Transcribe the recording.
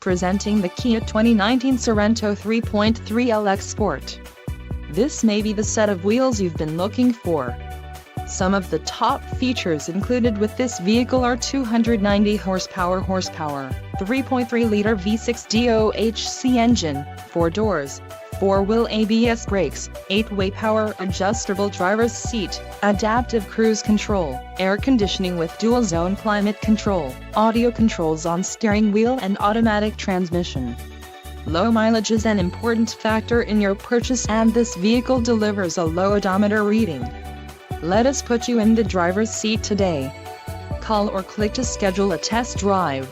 Presenting the Kia 2019 Sorento 3.3 LX Sport. This may be the set of wheels you've been looking for. Some of the top features included with this vehicle are 290 horsepower, 3.3-liter V6 DOHC engine, 4 doors, 4-wheel ABS brakes, 8-way power adjustable driver's seat, adaptive cruise control, air conditioning with dual-zone climate control, audio controls on steering wheel and automatic transmission. Low mileage is an important factor in your purchase, and this vehicle delivers a low odometer reading. Let us put you in the driver's seat today. Call or click to schedule a test drive.